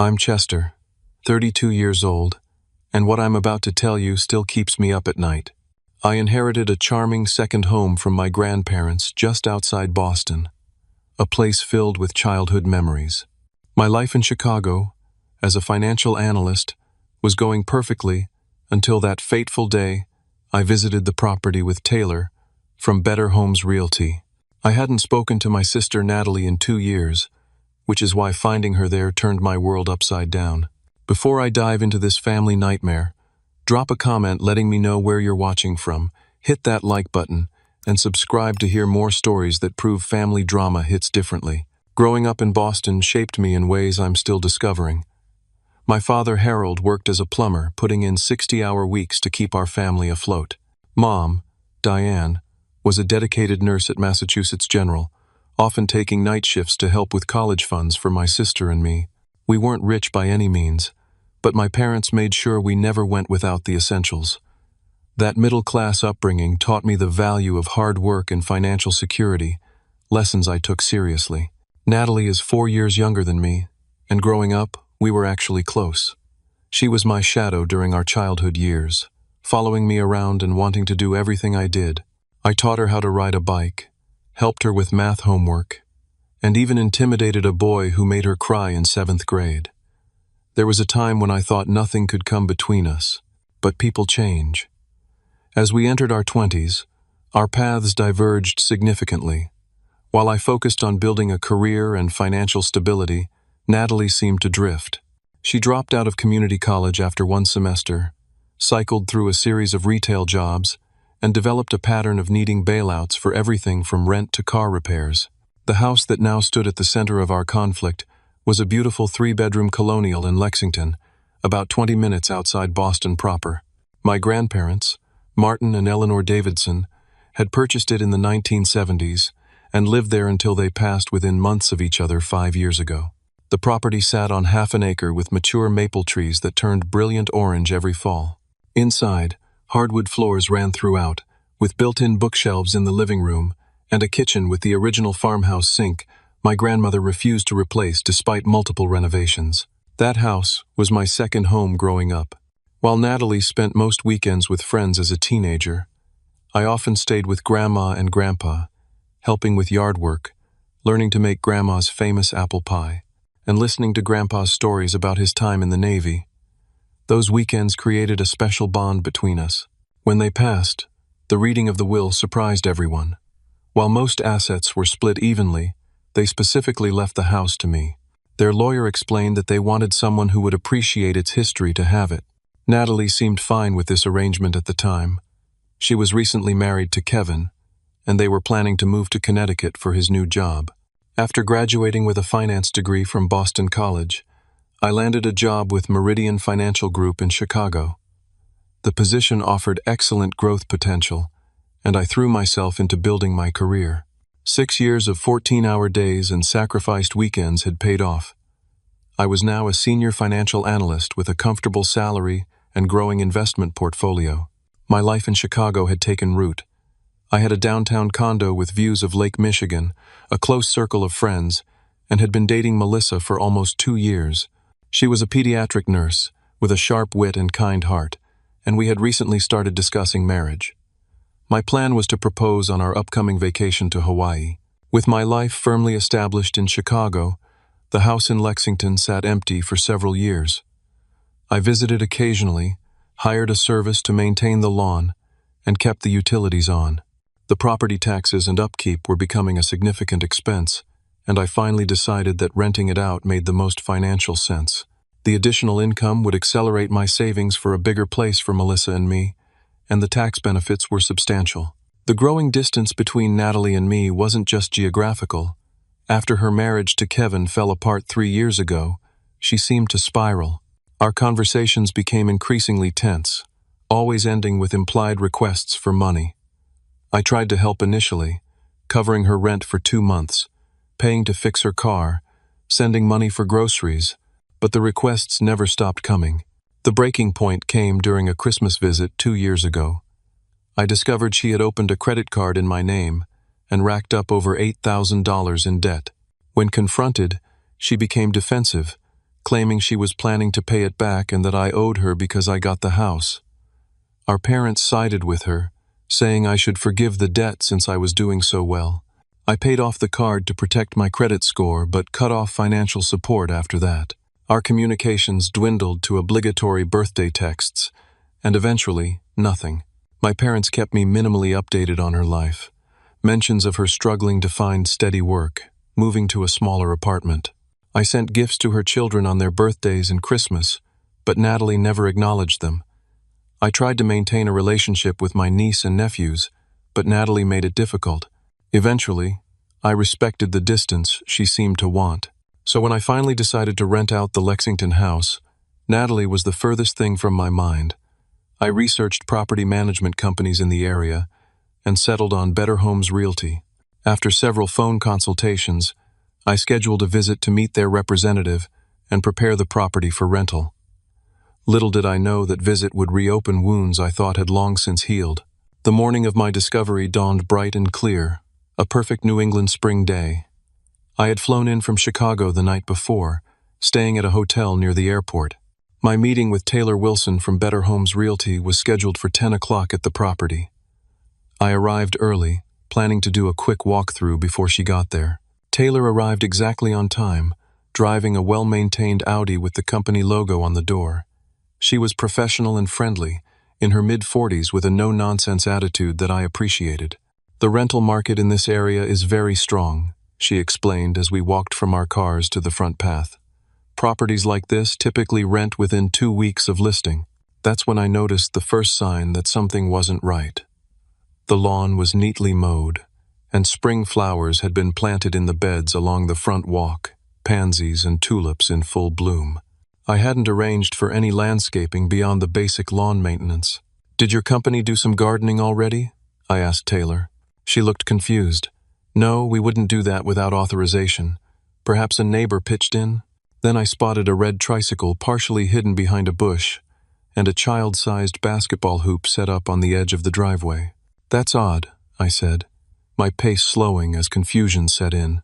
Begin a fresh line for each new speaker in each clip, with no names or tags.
I'm Chester, 32 years old, and what I'm about to tell you still keeps me up at night. I inherited a charming second home from my grandparents just outside Boston, a place filled with childhood memories. My life in Chicago, as a financial analyst, was going perfectly until that fateful day I visited the property with Taylor from Better Homes Realty. I hadn't spoken to my sister Natalie in 2 years, which is why finding her there turned my world upside down. Before I dive into this family nightmare, drop a comment letting me know where you're watching from, hit that like button, and subscribe to hear more stories that prove family drama hits differently. Growing up in Boston shaped me in ways I'm still discovering. My father, Harold, worked as a plumber, putting in 60-hour weeks to keep our family afloat. Mom, Diane, was a dedicated nurse at Massachusetts General, often taking night shifts to help with college funds for my sister and me. We weren't rich by any means, but my parents made sure we never went without the essentials. That middle-class upbringing taught me the value of hard work and financial security, lessons I took seriously. Natalie is 4 years younger than me, and growing up, we were actually close. She was my shadow during our childhood years, following me around and wanting to do everything I did. I taught her how to ride a bike, helped her with math homework, and even intimidated a boy who made her cry in 7th grade. There was a time when I thought nothing could come between us, but people change. As we entered our 20s, our paths diverged significantly. While I focused on building a career and financial stability, Natalie seemed to drift. She dropped out of community college after 1 semester, cycled through a series of retail jobs, and developed a pattern of needing bailouts for everything from rent to car repairs. The house that now stood at the center of our conflict was a beautiful 3-bedroom colonial in Lexington, about 20 minutes outside Boston proper. My grandparents, Martin and Eleanor Davidson, had purchased it in the 1970s and lived there until they passed within months of each other 5 years ago. The property sat on half an acre with mature maple trees that turned brilliant orange every fall. Inside, hardwood floors ran throughout, with built-in bookshelves in the living room and a kitchen with the original farmhouse sink my grandmother refused to replace despite multiple renovations. That house was my second home growing up. While Natalie spent most weekends with friends as a teenager, I often stayed with Grandma and Grandpa, helping with yard work, learning to make Grandma's famous apple pie, and listening to Grandpa's stories about his time in the Navy. Those weekends created a special bond between us. When they passed, the reading of the will surprised everyone. While most assets were split evenly, they specifically left the house to me. Their lawyer explained that they wanted someone who would appreciate its history to have it. Natalie seemed fine with this arrangement at the time. She was recently married to Kevin, and they were planning to move to Connecticut for his new job. After graduating with a finance degree from Boston College, I landed a job with Meridian Financial Group in Chicago. The position offered excellent growth potential, and I threw myself into building my career. 6 years of 14-hour days and sacrificed weekends had paid off. I was now a senior financial analyst with a comfortable salary and growing investment portfolio. My life in Chicago had taken root. I had a downtown condo with views of Lake Michigan, a close circle of friends, and had been dating Melissa for almost 2 years. She was a pediatric nurse with a sharp wit and kind heart, and we had recently started discussing marriage. My plan was to propose on our upcoming vacation to Hawaii. With my life firmly established in Chicago, the house in Lexington sat empty for several years. I visited occasionally, hired a service to maintain the lawn, and kept the utilities on. The property taxes and upkeep were becoming a significant expense, and I finally decided that renting it out made the most financial sense. The additional income would accelerate my savings for a bigger place for Melissa and me, and the tax benefits were substantial. The growing distance between Natalie and me wasn't just geographical. After her marriage to Kevin fell apart 3 years ago, she seemed to spiral. Our conversations became increasingly tense, always ending with implied requests for money. I tried to help initially, covering her rent for 2 months, paying to fix her car, sending money for groceries, but the requests never stopped coming. The breaking point came during a Christmas visit 2 years ago. I discovered she had opened a credit card in my name and racked up over $8,000 in debt. When confronted, she became defensive, claiming she was planning to pay it back and that I owed her because I got the house. Our parents sided with her, saying I should forgive the debt since I was doing so well. I paid off the card to protect my credit score but cut off financial support after that. Our communications dwindled to obligatory birthday texts, and eventually, nothing. My parents kept me minimally updated on her life. Mentions of her struggling to find steady work, moving to a smaller apartment. I sent gifts to her children on their birthdays and Christmas, but Natalie never acknowledged them. I tried to maintain a relationship with my niece and nephews, but Natalie made it difficult. Eventually, I respected the distance she seemed to want. So when I finally decided to rent out the Lexington house, Natalie was the furthest thing from my mind. I researched property management companies in the area and settled on Better Homes Realty. After several phone consultations, I scheduled a visit to meet their representative and prepare the property for rental. Little did I know that visit would reopen wounds I thought had long since healed. The morning of my discovery dawned bright and clear, a perfect New England spring day. I had flown in from Chicago the night before, staying at a hotel near the airport. My meeting with Taylor Wilson from Better Homes Realty was scheduled for 10 o'clock at the property. I arrived early, planning to do a quick walkthrough before she got there. Taylor arrived exactly on time, driving a well-maintained Audi with the company logo on the door. She was professional and friendly, in her mid-40s with a no-nonsense attitude that I appreciated. The rental market in this area is very strong, she explained as we walked from our cars to the front path. Properties like this typically rent within 2 weeks of listing. That's when I noticed the first sign that something wasn't right. The lawn was neatly mowed, and spring flowers had been planted in the beds along the front walk, pansies and tulips in full bloom. I hadn't arranged for any landscaping beyond the basic lawn maintenance. "Did your company do some gardening already?" I asked Taylor. She looked confused. "No, we wouldn't do that without authorization. Perhaps a neighbor pitched in?" Then I spotted a red tricycle partially hidden behind a bush and a child-sized basketball hoop set up on the edge of the driveway. "That's odd," I said, my pace slowing as confusion set in.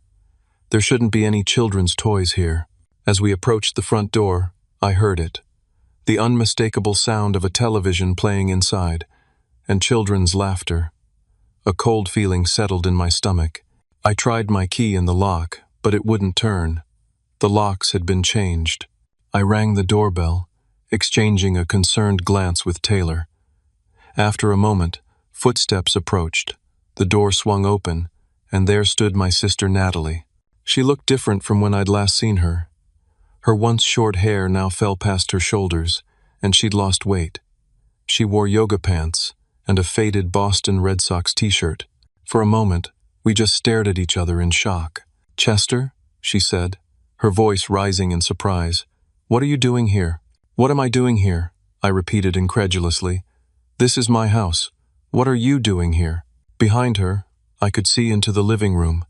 "There shouldn't be any children's toys here." As we approached the front door, I heard it. The unmistakable sound of a television playing inside, and children's laughter. A cold feeling settled in my stomach. I tried my key in the lock, but it wouldn't turn. The locks had been changed. I rang the doorbell, exchanging a concerned glance with Taylor. After a moment, footsteps approached. The door swung open, and there stood my sister Natalie. She looked different from when I'd last seen her. Her once short hair now fell past her shoulders, and she'd lost weight. She wore yoga pants and a faded Boston Red Sox t-shirt. For a moment, we just stared at each other in shock. "Chester?" she said, her voice rising in surprise. "What are you doing here?" "What am I doing here?" I repeated incredulously. "This is my house. What are you doing here?" Behind her, I could see into the living room.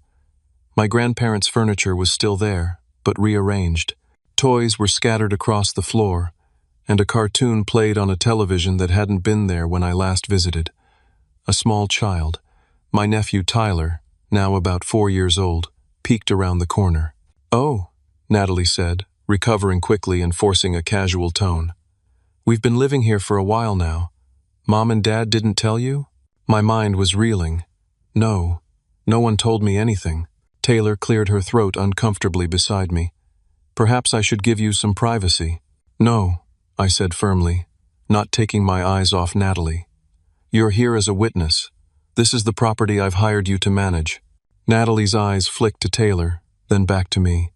My grandparents' furniture was still there, but rearranged. Toys were scattered across the floor, and a cartoon played on a television that hadn't been there when I last visited. A small child, my nephew Tyler, now about 4 years old, peeked around the corner. "Oh," Natalie said, recovering quickly and forcing a casual tone. "We've been living here for a while now. Mom and Dad didn't tell you?" My mind was reeling. No one told me anything. Taylor cleared her throat uncomfortably beside me. "Perhaps I should give you some privacy." "No," I said firmly, not taking my eyes off Natalie. "You're here as a witness. This is the property I've hired you to manage." Natalie's eyes flicked to Taylor, then back to me.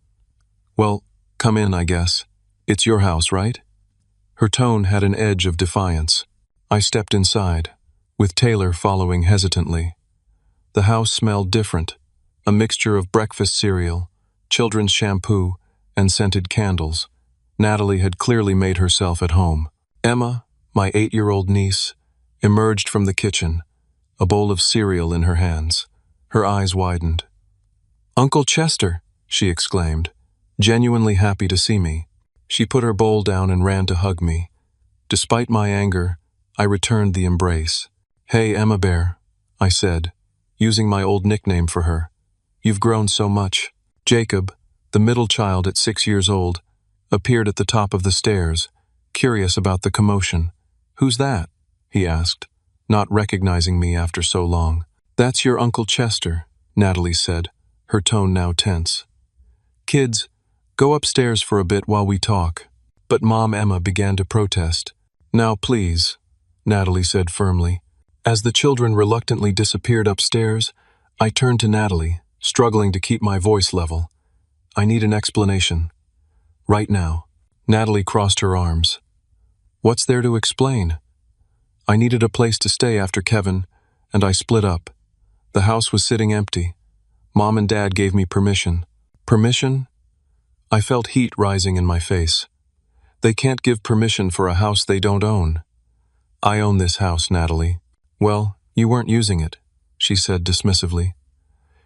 "Well, come in, I guess. It's your house, right?" Her tone had an edge of defiance. I stepped inside, with Taylor following hesitantly. The house smelled different, a mixture of breakfast cereal, children's shampoo, and scented candles. Natalie had clearly made herself at home. Emma, my 8-year-old niece, emerged from the kitchen, a bowl of cereal in her hands. Her eyes widened. "Uncle Chester," she exclaimed, genuinely happy to see me. She put her bowl down and ran to hug me. Despite my anger, I returned the embrace. "Hey, Emma Bear," I said, using my old nickname for her. "You've grown so much." Jacob, the middle child at 6 years old, appeared at the top of the stairs, curious about the commotion. "Who's that?" he asked, not recognizing me after so long. "That's your Uncle Chester," Natalie said, her tone now tense. "Kids, go upstairs for a bit while we talk." But Mom Emma began to protest. "Now please," Natalie said firmly. As the children reluctantly disappeared upstairs, I turned to Natalie, struggling to keep my voice level. "I need an explanation. Right now." Natalie crossed her arms. "What's there to explain? I needed a place to stay after Kevin, and I split up. The house was sitting empty. Mom and Dad gave me permission." "Permission?" I felt heat rising in my face. "They can't give permission for a house they don't own." "I own this house, Natalie." "Well, you weren't using it," she said dismissively.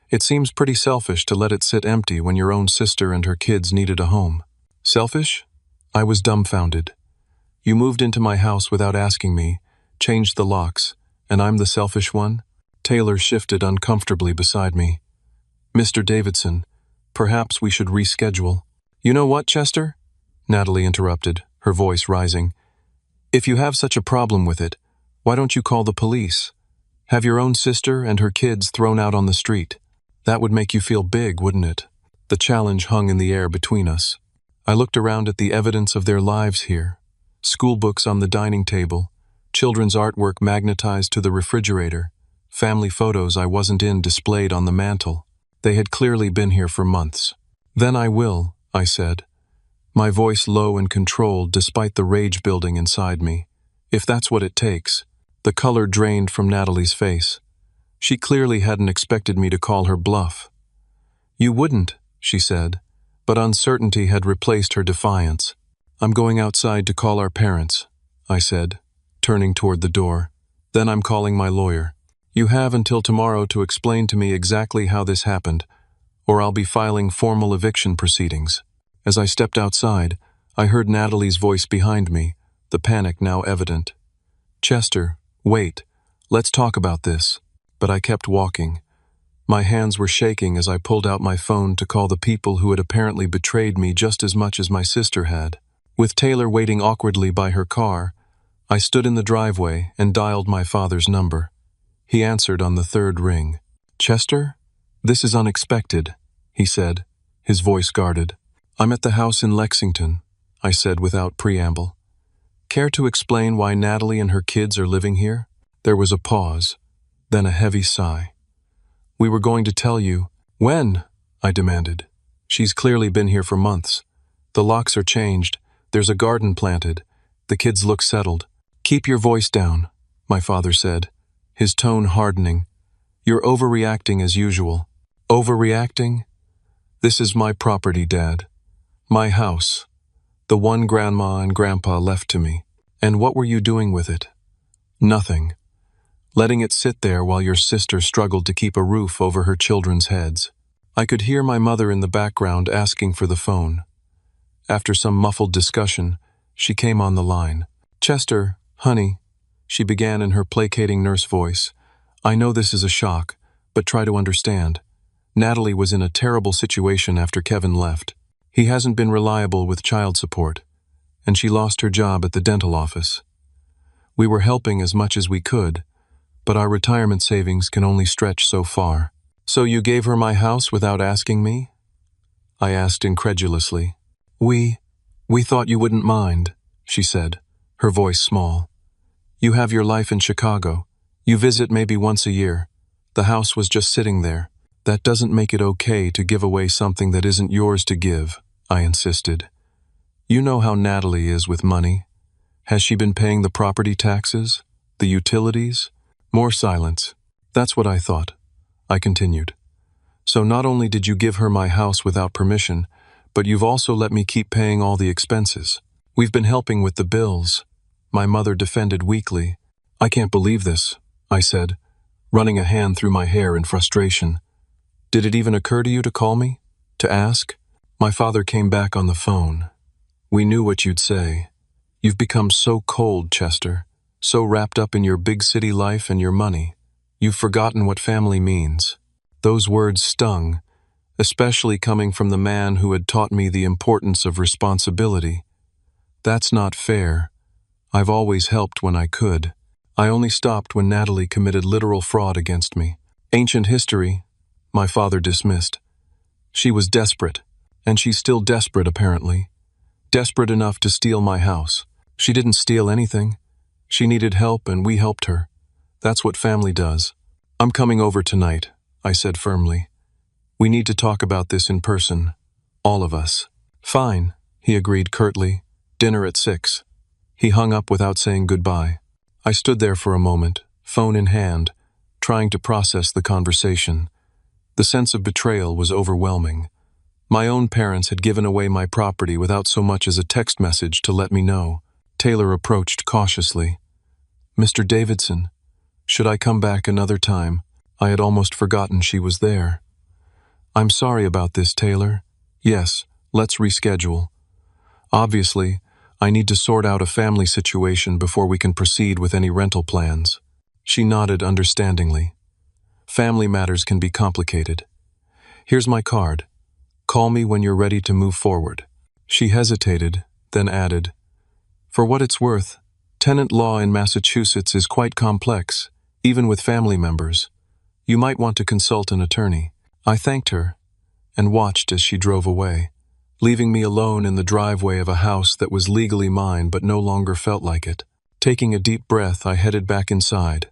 "It seems pretty selfish to let it sit empty when your own sister and her kids needed a home." "Selfish?" I was dumbfounded. "You moved into my house without asking me, changed the locks, and I'm the selfish one?" Taylor shifted uncomfortably beside me. "Mr. Davidson, perhaps we should reschedule." "You know what, Chester?" Natalie interrupted, her voice rising. "If you have such a problem with it, why don't you call the police? Have your own sister and her kids thrown out on the street. That would make you feel big, wouldn't it?" The challenge hung in the air between us. I looked around at the evidence of their lives here. School books on the dining table, children's artwork magnetized to the refrigerator, family photos I wasn't in displayed on the mantel. They had clearly been here for months. "Then I will," I said, my voice low and controlled despite the rage building inside me. "If that's what it takes." The color drained from Natalie's face. She clearly hadn't expected me to call her bluff. "You wouldn't," she said, but uncertainty had replaced her defiance. "I'm going outside to call our parents," I said, turning toward the door. "Then I'm calling my lawyer. You have until tomorrow to explain to me exactly how this happened, or I'll be filing formal eviction proceedings." As I stepped outside, I heard Natalie's voice behind me, the panic now evident. "Chester, wait. Let's talk about this." But I kept walking. My hands were shaking as I pulled out my phone to call the people who had apparently betrayed me just as much as my sister had. With Taylor waiting awkwardly by her car, I stood in the driveway and dialed my father's number. He answered on the third ring. "Chester? This is unexpected," he said, his voice guarded. "I'm at the house in Lexington," I said without preamble. "Care to explain why Natalie and her kids are living here?" There was a pause, then a heavy sigh. "We were going to tell you." "When?" I demanded. "She's clearly been here for months. The locks are changed. There's a garden planted. The kids look settled." "Keep your voice down," my father said, his tone hardening. "You're overreacting as usual." "Overreacting? This is my property, Dad. My house. The one Grandma and Grandpa left to me. And what were you doing with it?" "Nothing. Letting it sit there while your sister struggled to keep a roof over her children's heads." I could hear my mother in the background asking for the phone. After some muffled discussion, she came on the line. "Chester, honey," she began in her placating nurse voice, "I know this is a shock, but try to understand. Natalie was in a terrible situation after Kevin left. He hasn't been reliable with child support, and she lost her job at the dental office. We were helping as much as we could, but our retirement savings can only stretch so far." "So you gave her my house without asking me?" I asked incredulously. We thought you wouldn't mind," she said, her voice small. "You have your life in Chicago. You visit maybe once a year. The house was just sitting there. That doesn't make it okay to give away something that isn't yours to give," I insisted. "You know how Natalie is with money. Has she been paying the property taxes? The utilities?" More silence. "That's what I thought," I continued. "So not only did you give her my house without permission, but you've also let me keep paying all the expenses. We've been helping with the bills," my mother defended weakly. "I can't believe this," I said, running a hand through my hair in frustration. "Did it even occur to you to call me? To ask?" My father came back on the phone. "We knew what you'd say. You've become so cold, Chester, so wrapped up in your big city life and your money. You've forgotten what family means." Those words stung, especially coming from the man who had taught me the importance of responsibility. That's not fair. I've always helped when I could. I only stopped when Natalie committed literal fraud against me. Ancient history, my father dismissed. She was desperate, and she's still desperate apparently. Desperate enough to steal my house. She didn't steal anything. She needed help and we helped her. That's what family does. I'm coming over tonight, I said firmly. We need to talk about this in person. All of us. Fine, he agreed curtly. Dinner at 6. He hung up without saying goodbye. I stood there for a moment, phone in hand, trying to process the conversation. The sense of betrayal was overwhelming. My own parents had given away my property without so much as a text message to let me know. Taylor approached cautiously. Mr. Davidson, should I come back another time? I had almost forgotten she was there. I'm sorry about this, Taylor. Yes, let's reschedule. Obviously, I need to sort out a family situation before we can proceed with any rental plans. She nodded understandingly. Family matters can be complicated. Here's my card. Call me when you're ready to move forward. She hesitated, then added, For what it's worth, tenant law in Massachusetts is quite complex, even with family members. You might want to consult an attorney. I thanked her and watched as she drove away, leaving me alone in the driveway of a house that was legally mine but no longer felt like it. Taking a deep breath, I headed back inside.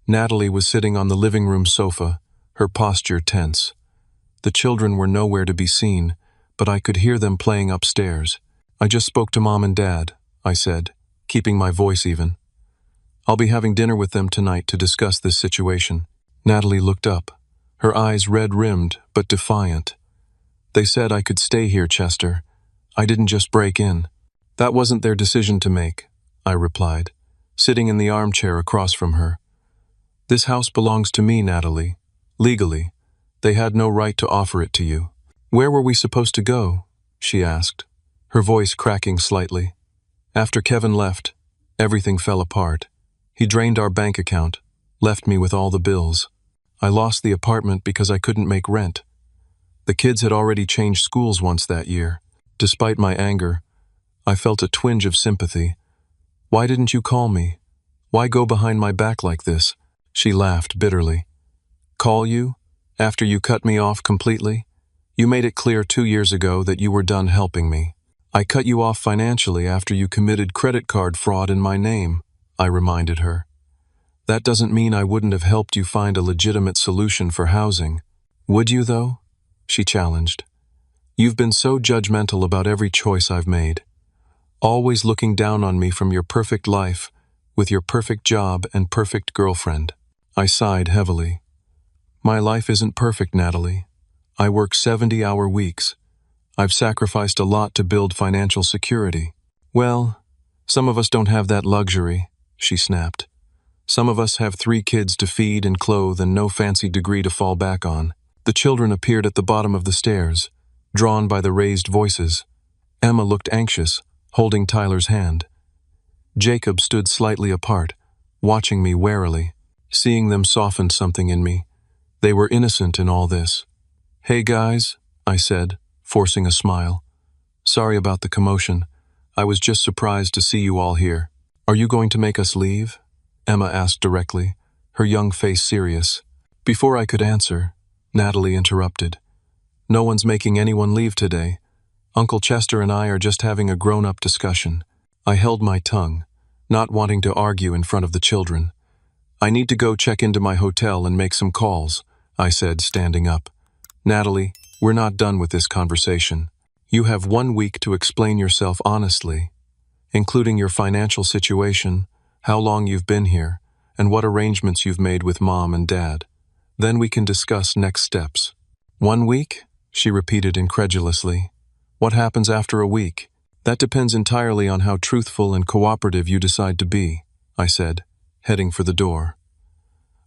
Natalie was sitting on the living room sofa, her posture tense. The children were nowhere to be seen, but I could hear them playing upstairs. I just spoke to Mom and Dad, I said, keeping my voice even. I'll be having dinner with them tonight to discuss this situation. Natalie looked up, her eyes red-rimmed but defiant. They said I could stay here, Chester. I didn't just break in. That wasn't their decision to make, I replied, sitting in the armchair across from her. This house belongs to me, Natalie. Legally. They had no right to offer it to you. Where were we supposed to go? She asked, her voice cracking slightly. After Kevin left, everything fell apart. He drained our bank account, left me with all the bills. I lost the apartment because I couldn't make rent. The kids had already changed schools once that year. Despite my anger, I felt a twinge of sympathy. Why didn't you call me? Why go behind my back like this? She laughed bitterly. Call you? After you cut me off completely? You made it clear 2 years ago that you were done helping me. I cut you off financially after you committed credit card fraud in my name, I reminded her. That doesn't mean I wouldn't have helped you find a legitimate solution for housing. Would you, though? She challenged. You've been so judgmental about every choice I've made. Always looking down on me from your perfect life, with your perfect job and perfect girlfriend. I sighed heavily. My life isn't perfect, Natalie. I work 70-hour weeks. I've sacrificed a lot to build financial security. Well, some of us don't have that luxury, she snapped. Some of us have 3 kids to feed and clothe and no fancy degree to fall back on. The children appeared at the bottom of the stairs, drawn by the raised voices. Emma looked anxious, holding Tyler's hand. Jacob stood slightly apart, watching me warily. Seeing them softened something in me. They were innocent in all this. Hey guys, I said, forcing a smile. Sorry about the commotion. I was just surprised to see you all here. Are you going to make us leave? Emma asked directly, her young face serious. Before I could answer, Natalie interrupted. No one's making anyone leave today. Uncle Chester and I are just having a grown-up discussion. I held my tongue, not wanting to argue in front of the children. I need to go check into my hotel and make some calls, I said, standing up. Natalie, we're not done with this conversation. You have 1 week to explain yourself honestly, including your financial situation, how long you've been here, and what arrangements you've made with Mom and Dad. Then we can discuss next steps. 1 week? She repeated incredulously. What happens after a week? That depends entirely on how truthful and cooperative you decide to be, I said, heading for the door.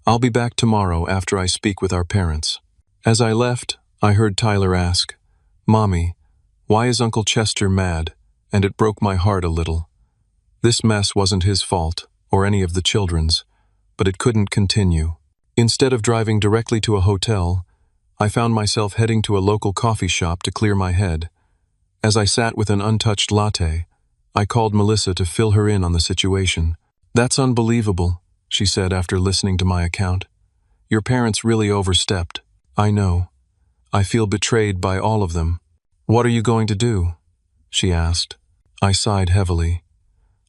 I'll be back tomorrow after I speak with our parents. As I left, I heard Tyler ask, Mommy, why is Uncle Chester mad? And it broke my heart a little. This mess wasn't his fault, or any of the children's, but it couldn't continue. Instead of driving directly to a hotel, I found myself heading to a local coffee shop to clear my head. As I sat with an untouched latte, I called Melissa to fill her in on the situation. "That's unbelievable," she said after listening to my account. "Your parents really overstepped." "I know. I feel betrayed by all of them." "What are you going to do?" she asked. I sighed heavily.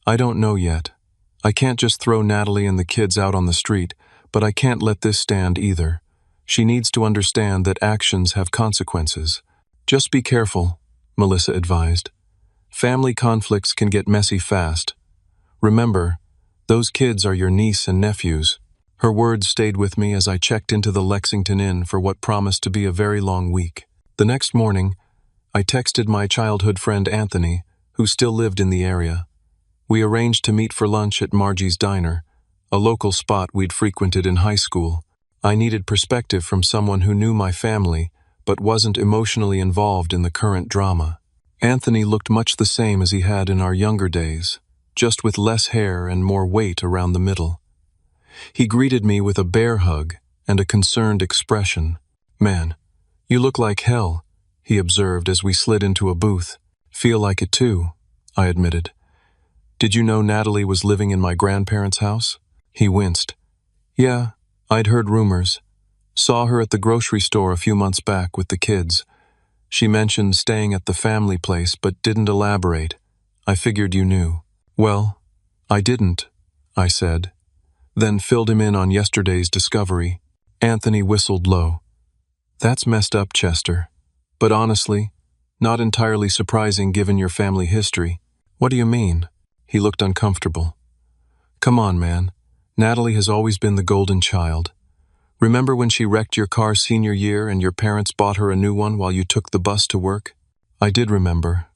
"I don't know yet. I can't just throw Natalie and the kids out on the street, but I can't let this stand either. She needs to understand that actions have consequences." "Just be careful," Melissa advised. "Family conflicts can get messy fast. Remember, those kids are your niece and nephews." Her words stayed with me as I checked into the Lexington Inn for what promised to be a very long week. The next morning, I texted my childhood friend Anthony, who still lived in the area. We arranged to meet for lunch at Margie's Diner, a local spot we'd frequented in high school. I needed perspective from someone who knew my family, but wasn't emotionally involved in the current drama. Anthony looked much the same as he had in our younger days, just with less hair and more weight around the middle. He greeted me with a bear hug and a concerned expression. "Man, you look like hell," he observed as we slid into a booth. "Feel like it too," I admitted. "Did you know Natalie was living in my grandparents' house?" He winced. "Yeah, I'd heard rumors. Saw her at the grocery store a few months back with the kids. She mentioned staying at the family place but didn't elaborate. I figured you knew." "Well, I didn't," I said, then filled him in on yesterday's discovery. Anthony whistled low. "That's messed up, Chester. But honestly, not entirely surprising given your family history." "What do you mean?" He looked uncomfortable. "Come on, man. Natalie has always been the golden child. Remember when she wrecked your car senior year and your parents bought her a new one while you took the bus to work?" I did remember.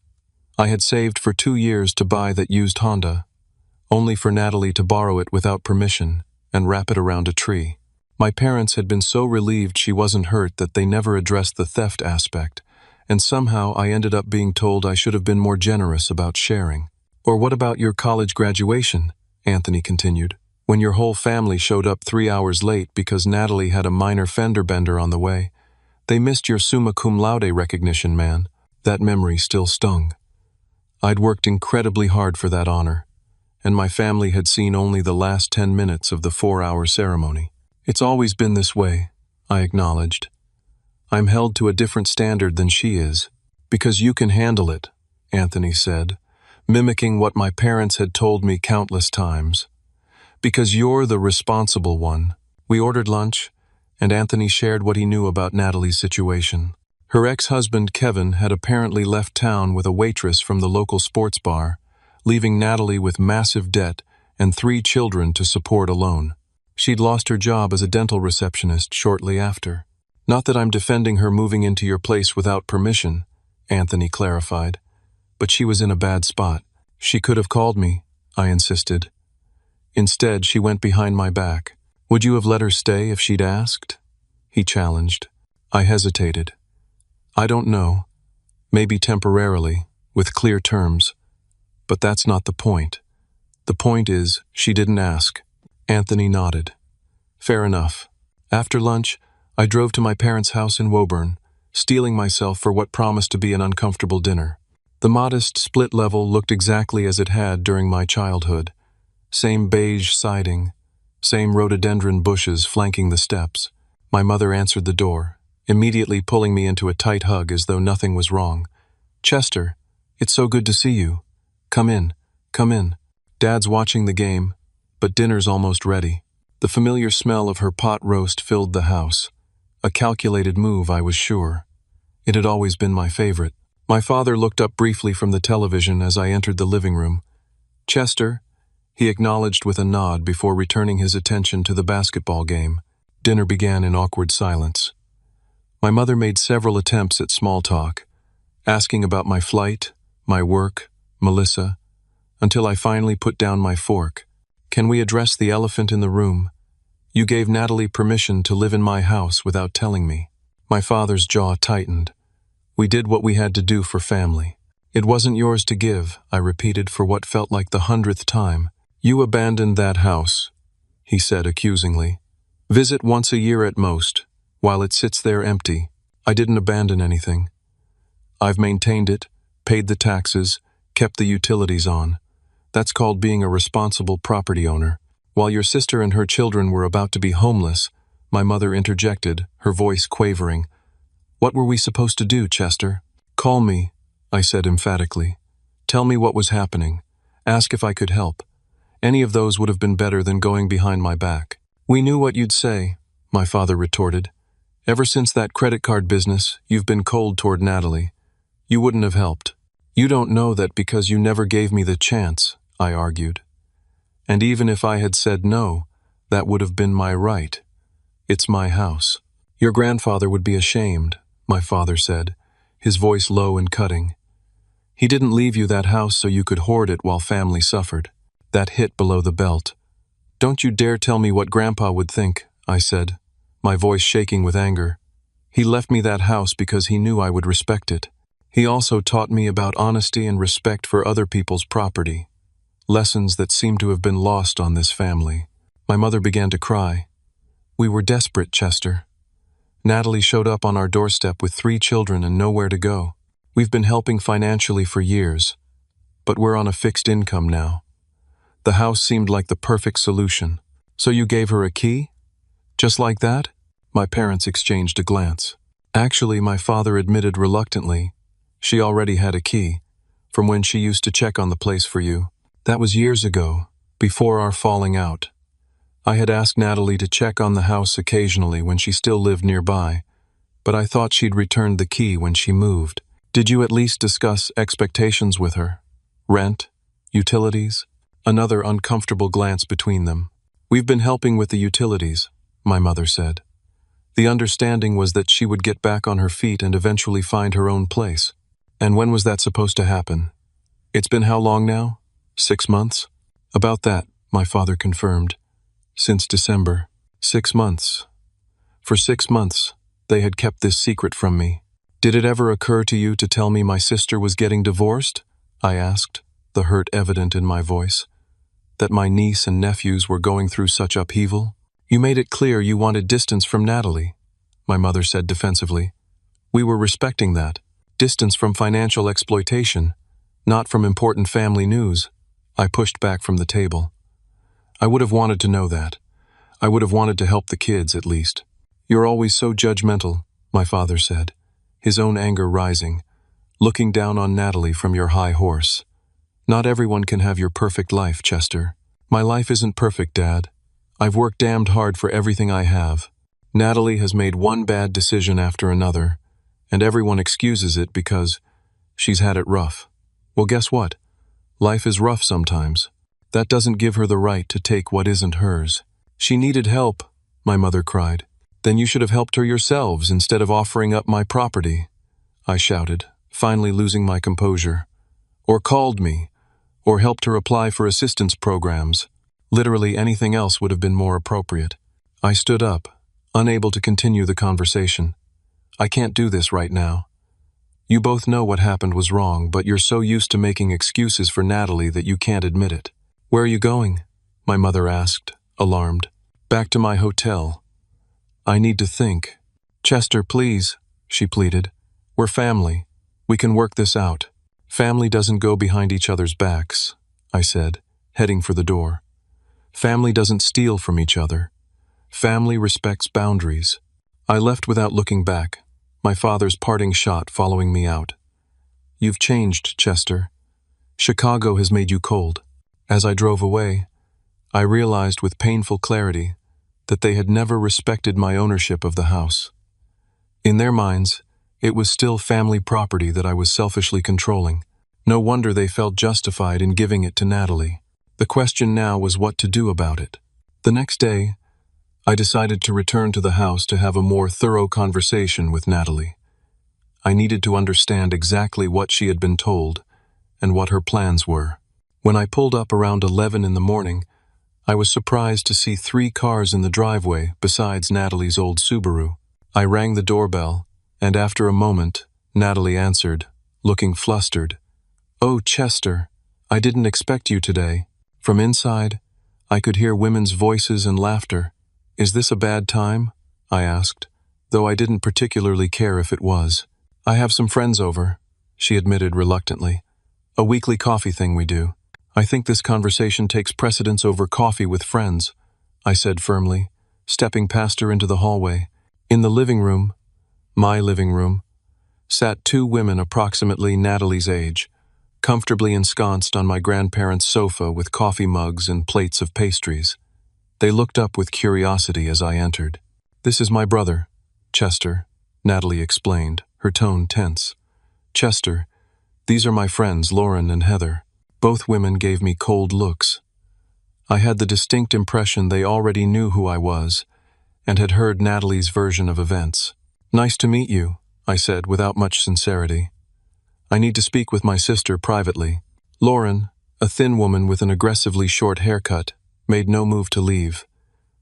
I had saved for 2 years to buy that used Honda, only for Natalie to borrow it without permission and wrap it around a tree. My parents had been so relieved she wasn't hurt that they never addressed the theft aspect, and somehow I ended up being told I should have been more generous about sharing. "Or what about your college graduation?" Anthony continued. "When your whole family showed up 3 hours late because Natalie had a minor fender bender on the way. They missed your summa cum laude recognition, man." That memory still stung. I'd worked incredibly hard for that honor, and my family had seen only the last 10 minutes of the 4-hour ceremony. "It's always been this way," I acknowledged. "I'm held to a different standard than she is." "Because you can handle it," Anthony said, mimicking what my parents had told me countless times. "Because you're the responsible one." We ordered lunch, and Anthony shared what he knew about Natalie's situation. Her ex-husband, Kevin, had apparently left town with a waitress from the local sports bar, leaving Natalie with massive debt and 3 children to support alone. She'd lost her job as a dental receptionist shortly after. "Not that I'm defending her moving into your place without permission," Anthony clarified, "but she was in a bad spot. She could have called me," I insisted. "Instead, she went behind my back. Would you have let her stay if she'd asked?" he challenged. I hesitated. "I don't know. Maybe temporarily, with clear terms. But that's not the point. The point is, she didn't ask." Anthony nodded. "Fair enough." After lunch, I drove to my parents' house in Woburn, steeling myself for what promised to be an uncomfortable dinner. The modest split level looked exactly as it had during my childhood. Same beige siding, same rhododendron bushes flanking the steps. My mother answered the door, immediately pulling me into a tight hug as though nothing was wrong. "Chester, it's so good to see you. Come in, come in. Dad's watching the game, but dinner's almost ready." The familiar smell of her pot roast filled the house. A calculated move, I was sure. It had always been my favorite. My father looked up briefly from the television as I entered the living room. "Chester," he acknowledged with a nod before returning his attention to the basketball game. Dinner began in awkward silence. My mother made several attempts at small talk, asking about my flight, my work, Melissa, until I finally put down my fork. "Can we address the elephant in the room? You gave Natalie permission to live in my house without telling me." My father's jaw tightened. "We did what we had to do for family." "It wasn't yours to give," I repeated for what felt like the 100th time. "You abandoned that house," he said accusingly. "Visit once a year at most. while it sits there empty. I didn't abandon anything. I've maintained it, paid the taxes, kept the utilities on. That's called being a responsible property owner. While your sister and her children were about to be homeless, my mother interjected, her voice quavering. What were we supposed to do, Chester? Call me, I said emphatically. Tell me what was happening. Ask if I could help. Any of those would have been better than going behind my back. We knew what you'd say, my father retorted. Ever since that credit card business, you've been cold toward Natalie. You wouldn't have helped. You don't know that because you never gave me the chance, I argued. And even if I had said no, that would have been my right. It's my house. Your grandfather would be ashamed, my father said, his voice low and cutting. He didn't leave you that house so you could hoard it while family suffered. That hit below the belt. Don't you dare tell me what Grandpa would think, I said, my voice shaking with anger. He left me that house because he knew I would respect it. He also taught me about honesty and respect for other people's property. Lessons that seem to have been lost on this family. My mother began to cry. We were desperate, Chester. Natalie showed up on our doorstep with 3 children and nowhere to go. We've been helping financially for years, but we're on a fixed income now. The house seemed like the perfect solution. So you gave her a key? Just like that? My parents exchanged a glance. Actually, my father admitted reluctantly, she already had a key, from when she used to check on the place for you. That was years ago, before our falling out. I had asked Natalie to check on the house occasionally when she still lived nearby, but I thought she'd returned the key when she moved. Did you at least discuss expectations with her? Rent? Utilities? Another uncomfortable glance between them. We've been helping with the utilities, my mother said. The understanding was that she would get back on her feet and eventually find her own place. And when was that supposed to happen? It's been how long now? 6 months? About that, my father confirmed. Since December. 6 months. For 6 months, they had kept this secret from me. Did it ever occur to you to tell me my sister was getting divorced? I asked, the hurt evident in my voice. That my niece and nephews were going through such upheaval? You made it clear you wanted distance from Natalie, my mother said defensively. We were respecting that. Distance from financial exploitation, not from important family news. I pushed back from the table. I would have wanted to know that. I would have wanted to help the kids, at least. You're always so judgmental, my father said, his own anger rising, looking down on Natalie from your high horse. Not everyone can have your perfect life, Chester. My life isn't perfect, Dad. I've worked damned hard for everything I have. Natalie has made one bad decision after another, and everyone excuses it because she's had it rough. Well, guess what? Life is rough sometimes. That doesn't give her the right to take what isn't hers. She needed help, my mother cried. Then you should have helped her yourselves instead of offering up my property, I shouted, finally losing my composure. Or called me, or helped her apply for assistance programs. Literally anything else would have been more appropriate. I stood up, unable to continue the conversation. I can't do this right now. You both know what happened was wrong, but you're so used to making excuses for Natalie that you can't admit it. Where are you going? My mother asked, alarmed. Back to my hotel. I need to think. Chester, please, she pleaded. We're family. We can work this out. Family doesn't go behind each other's backs, I said, heading for the door. Family doesn't steal from each other. Family respects boundaries. I left without looking back, my father's parting shot following me out. You've changed, Chester. Chicago has made you cold. As I drove away, I realized with painful clarity that they had never respected my ownership of the house. In their minds, it was still family property that I was selfishly controlling. No wonder they felt justified in giving it to Natalie. The question now was what to do about it. The next day, I decided to return to the house to have a more thorough conversation with Natalie. I needed to understand exactly what she had been told and what her plans were. When I pulled up around 11 in the morning, I was surprised to see 3 cars in the driveway besides Natalie's old Subaru. I rang the doorbell, and after a moment, Natalie answered, looking flustered. Oh, Chester, I didn't expect you today. From inside, I could hear women's voices and laughter. Is this a bad time? I asked, though I didn't particularly care if it was. I have some friends over, she admitted reluctantly. A weekly coffee thing we do. I think this conversation takes precedence over coffee with friends, I said firmly, stepping past her into the hallway. In the living room, my living room, sat two women approximately Natalie's age, comfortably ensconced on my grandparents' sofa with coffee mugs and plates of pastries. They looked up with curiosity as I entered. This is my brother, Chester, Natalie explained, her tone tense. Chester, these are my friends Lauren and Heather. Both women gave me cold looks. I had the distinct impression they already knew who I was and had heard Natalie's version of events. Nice to meet you, I said without much sincerity. I need to speak with my sister privately. Lauren, a thin woman with an aggressively short haircut, made no move to leave.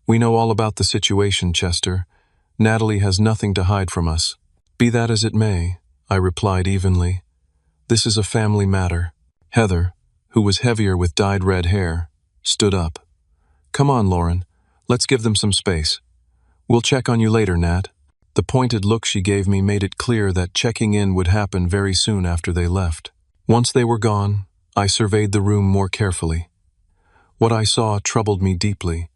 We know all about the situation, Chester. Natalie has nothing to hide from us. Be that as it may, I replied evenly. This is a family matter. Heather, who was heavier with dyed red hair, stood up. Come on, Lauren. Let's give them some space. We'll check on you later, Nat. The pointed look she gave me made it clear that checking in would happen very soon after they left. Once they were gone, I surveyed the room more carefully. What I saw troubled me deeply.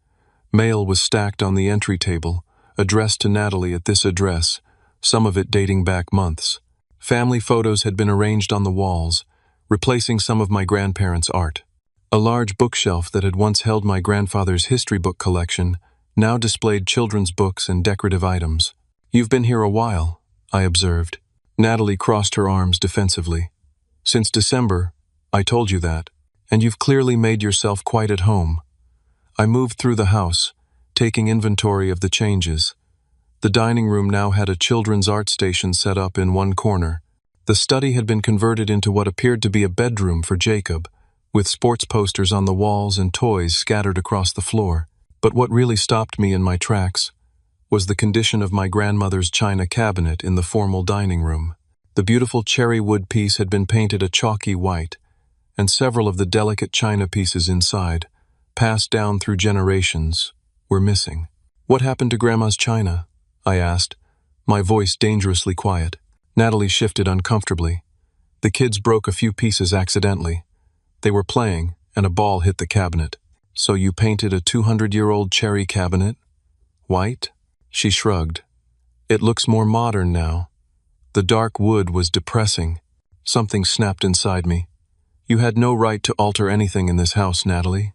Mail was stacked on the entry table, addressed to Natalie at this address, some of it dating back months. Family photos had been arranged on the walls, replacing some of my grandparents' art. A large bookshelf that had once held my grandfather's history book collection now displayed children's books and decorative items. You've been here a while, I observed. Natalie crossed her arms defensively. Since December, I told you that, and you've clearly made yourself quite at home. I moved through the house, taking inventory of the changes. The dining room now had a children's art station set up in one corner. The study had been converted into what appeared to be a bedroom for Jacob, with sports posters on the walls and toys scattered across the floor. But what really stopped me in my tracks was the condition of my grandmother's china cabinet in the formal dining room. The beautiful cherry wood piece had been painted a chalky white, and several of the delicate china pieces inside, passed down through generations, were missing. What happened to Grandma's china? I asked, my voice dangerously quiet. Natalie shifted uncomfortably. The kids broke a few pieces accidentally. They were playing, and a ball hit the cabinet. So you painted a 200-year-old cherry cabinet? White? She shrugged. It looks more modern now. The dark wood was depressing. Something snapped inside me. You had no right to alter anything in this house, Natalie.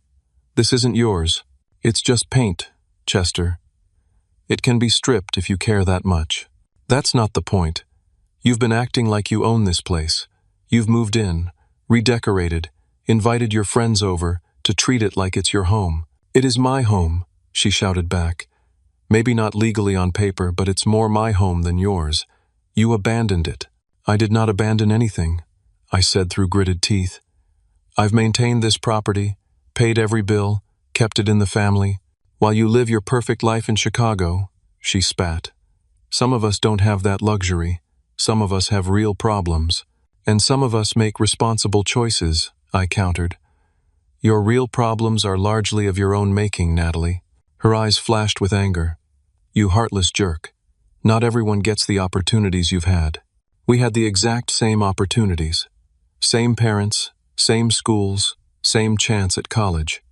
This isn't yours. It's just paint, Chester. It can be stripped if you care that much. That's not the point. You've been acting like you own this place. You've moved in, redecorated, invited your friends over to treat it like it's your home. It is my home, she shouted back. Maybe not legally on paper, but it's more my home than yours. You abandoned it. I did not abandon anything, I said through gritted teeth. I've maintained this property, paid every bill, kept it in the family, while you live your perfect life in Chicago, she spat. Some of us don't have that luxury. Some of us have real problems. And some of us make responsible choices, I countered. Your real problems are largely of your own making, Natalie. Her eyes flashed with anger. You heartless jerk. Not everyone gets the opportunities you've had. We had the exact same opportunities. Same parents, same schools, same chance at college.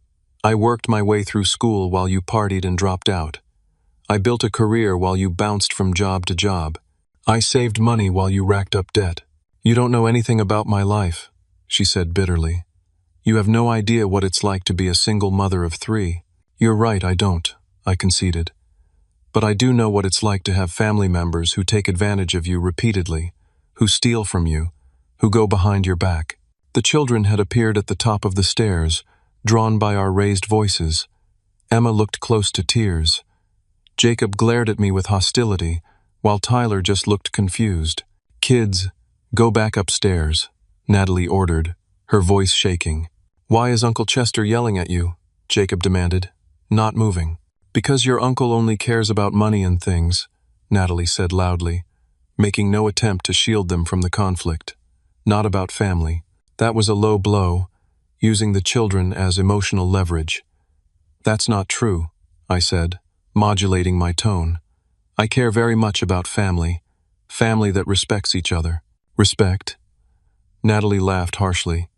I worked my way through school while you partied and dropped out. I built a career while you bounced from job to job. I saved money while you racked up debt. You don't know anything about my life, she said bitterly. You have no idea what it's like to be a single mother of 3. You're right, I don't, I conceded. But I do know what it's like to have family members who take advantage of you repeatedly, who steal from you, who go behind your back. The children had appeared at the top of the stairs, drawn by our raised voices. Emma looked close to tears. Jacob glared at me with hostility, while Tyler just looked confused. Kids, go back upstairs, Natalie ordered, her voice shaking. Why is Uncle Chester yelling at you? Jacob demanded, not moving. Because your uncle only cares about money and things, Natalie said loudly, making no attempt to shield them from the conflict. Not about family. That was a low blow, using the children as emotional leverage. That's not true, I said, modulating my tone. I care very much about family. Family that respects each other. Respect? Natalie laughed harshly.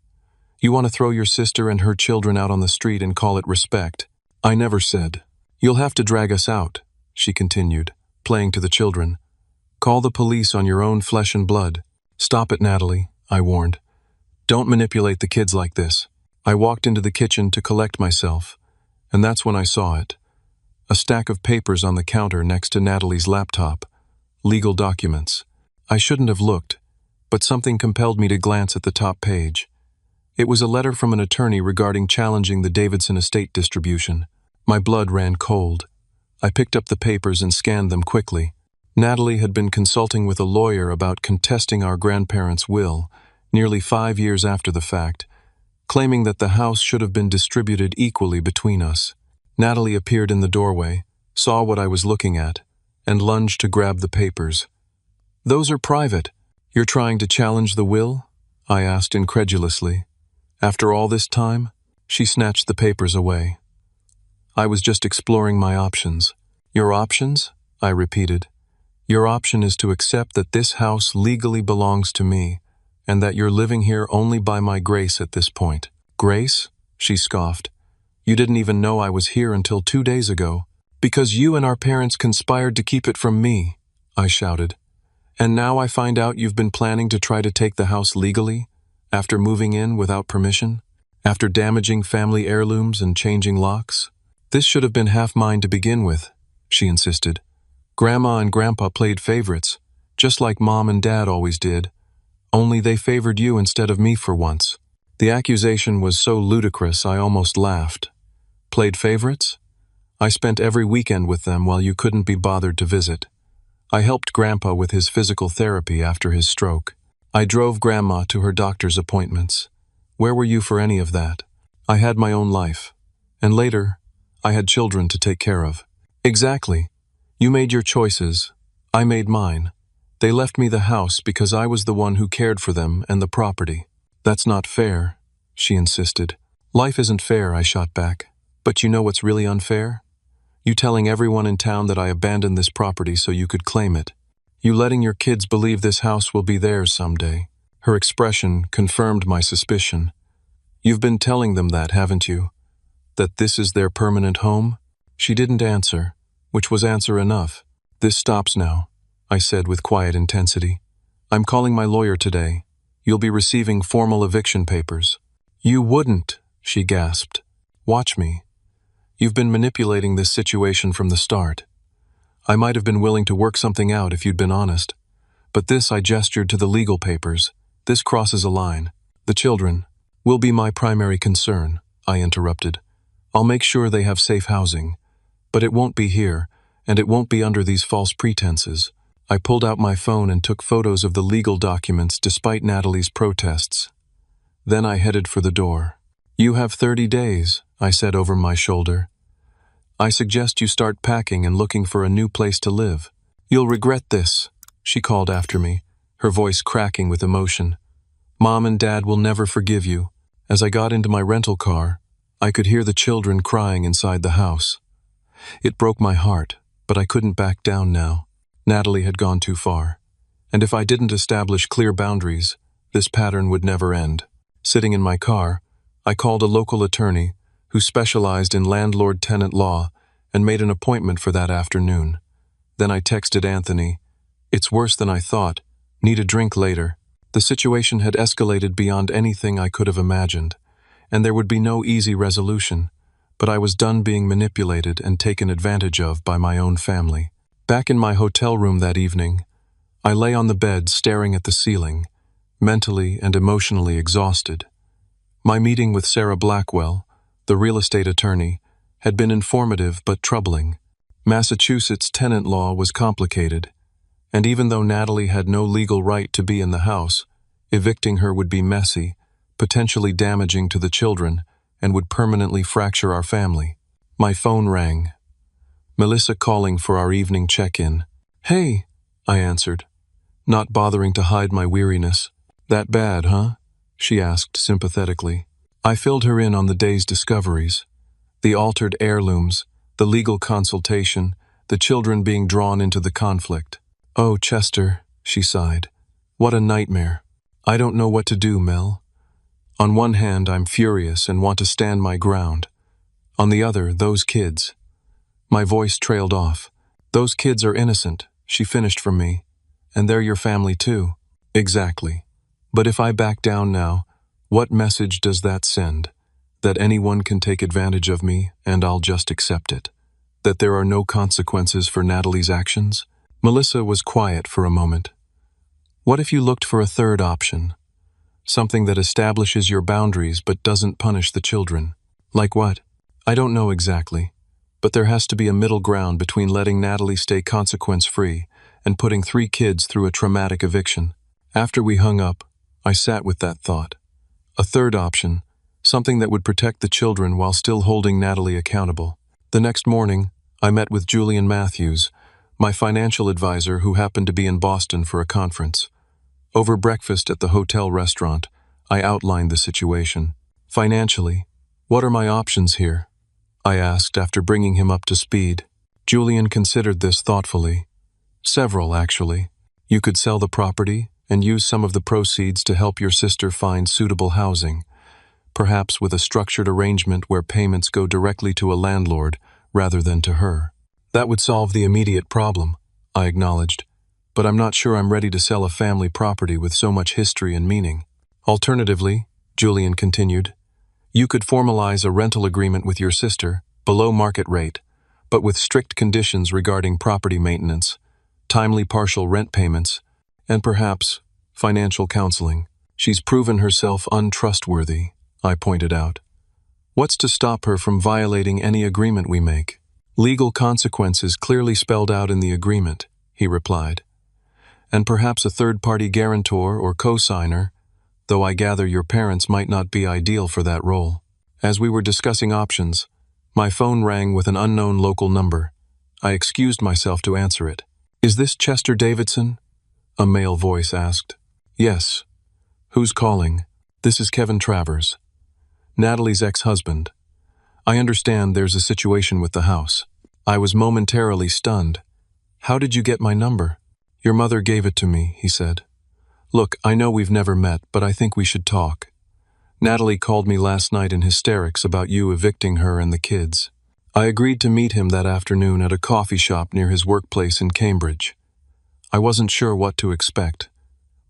You want to throw your sister and her children out on the street and call it respect? I never said. You'll have to drag us out, she continued, playing to the children. Call the police on your own flesh and blood. Stop it, Natalie, I warned. Don't manipulate the kids like this. I walked into the kitchen to collect myself, and that's when I saw it. A stack of papers on the counter next to Natalie's laptop. Legal documents. I shouldn't have looked, but something compelled me to glance at the top page. It was a letter from an attorney regarding challenging the Davidson estate distribution. My blood ran cold. I picked up the papers and scanned them quickly. Natalie had been consulting with a lawyer about contesting our grandparents' will, nearly 5 years after the fact, claiming that the house should have been distributed equally between us. Natalie appeared in the doorway, saw what I was looking at, and lunged to grab the papers. Those are private. You're trying to challenge the will? I asked incredulously. After all this time? She snatched the papers away. I was just exploring my options. Your options? I repeated. Your option is to accept that this house legally belongs to me, and that you're living here only by my grace at this point. Grace? She scoffed. You didn't even know I was here until 2 days ago. Because you and our parents conspired to keep it from me, I shouted. And now I find out you've been planning to try to take the house legally, after moving in without permission, after damaging family heirlooms and changing locks. This should have been half mine to begin with, she insisted. Grandma and Grandpa played favorites, just like Mom and Dad always did, only they favored you instead of me for once. The accusation was so ludicrous I almost laughed. Played favorites? I spent every weekend with them while you couldn't be bothered to visit. I helped Grandpa with his physical therapy after his stroke. I drove Grandma to her doctor's appointments. Where were you for any of that? I had my own life. And later, I had children to take care of. Exactly. You made your choices. I made mine. They left me the house because I was the one who cared for them and the property. That's not fair, she insisted. Life isn't fair, I shot back. But you know what's really unfair? You telling everyone in town that I abandoned this property so you could claim it. You letting your kids believe this house will be theirs someday. Her expression confirmed my suspicion. You've been telling them that, haven't you? That this is their permanent home? She didn't answer, which was answer enough. This stops now, I said with quiet intensity. I'm calling my lawyer today. You'll be receiving formal eviction papers. You wouldn't, she gasped. Watch me. You've been manipulating this situation from the start. I might have been willing to work something out if you'd been honest. But this, I gestured to the legal papers. This crosses a line. The children will be my primary concern, I interrupted. I'll make sure they have safe housing. But it won't be here, and it won't be under these false pretenses. I pulled out my phone and took photos of the legal documents despite Natalie's protests. Then I headed for the door. You have 30 days, I said over my shoulder. I suggest you start packing and looking for a new place to live. You'll regret this, she called after me, her voice cracking with emotion. Mom and Dad will never forgive you. As I got into my rental car, I could hear the children crying inside the house. It broke my heart, but I couldn't back down now. Natalie had gone too far. And if I didn't establish clear boundaries, this pattern would never end. Sitting in my car, I called a local attorney who specialized in landlord-tenant law and made an appointment for that afternoon. Then I texted Anthony, "It's worse than I thought. Need a drink later." The situation had escalated beyond anything I could have imagined, and there would be no easy resolution, but I was done being manipulated and taken advantage of by my own family. Back in my hotel room that evening, I lay on the bed staring at the ceiling, mentally and emotionally exhausted. My meeting with Sarah Blackwell, the real estate attorney, had been informative but troubling. Massachusetts tenant law was complicated, and even though Natalie had no legal right to be in the house, evicting her would be messy, potentially damaging to the children, and would permanently fracture our family. My phone rang. Melissa calling for our evening check-in. "Hey," I answered, not bothering to hide my weariness. "That bad, huh?" she asked sympathetically. I filled her in on the day's discoveries. The altered heirlooms, the legal consultation, the children being drawn into the conflict. "Oh, Chester," she sighed. "What a nightmare. I don't know what to do, Mel. On one hand, I'm furious and want to stand my ground. On the other, those kids." My voice trailed off. "Those kids are innocent," she finished for me. "And they're your family too." "Exactly. But if I back down now, what message does that send? That anyone can take advantage of me and I'll just accept it? That there are no consequences for Natalie's actions?" Melissa was quiet for a moment. "What if you looked for a third option? Something that establishes your boundaries but doesn't punish the children." "Like what?" "I don't know exactly, but there has to be a middle ground between letting Natalie stay consequence-free and putting 3 kids through a traumatic eviction." After we hung up, I sat with that thought. A third option, something that would protect the children while still holding Natalie accountable. The next morning, I met with Julian Matthews, my financial advisor who happened to be in Boston for a conference. Over breakfast at the hotel restaurant, I outlined the situation. "Financially, what are my options here?" I asked after bringing him up to speed. Julian considered this thoughtfully. "Several, actually. You could sell the property and use some of the proceeds to help your sister find suitable housing, perhaps with a structured arrangement where payments go directly to a landlord rather than to her." "That would solve the immediate problem," I acknowledged, "but I'm not sure I'm ready to sell a family property with so much history and meaning." "Alternatively," Julian continued, "you could formalize a rental agreement with your sister, below market rate, but with strict conditions regarding property maintenance, timely partial rent payments, and perhaps financial counseling." "She's proven herself untrustworthy," I pointed out. "What's to stop her from violating any agreement we make?" "Legal consequences clearly spelled out in the agreement," he replied. "And perhaps a third-party guarantor or co-signer, though I gather your parents might not be ideal for that role." As we were discussing options, my phone rang with an unknown local number. I excused myself to answer it. "Is this Chester Davidson?" a male voice asked. "Yes. Who's calling?" "This is Kevin Travers, Natalie's ex-husband. I understand there's a situation with the house." I was momentarily stunned. "How did you get my number?" "Your mother gave it to me," he said. "Look, I know we've never met, but I think we should talk. Natalie called me last night in hysterics about you evicting her and the kids." I agreed to meet him that afternoon at a coffee shop near his workplace in Cambridge. I wasn't sure what to expect,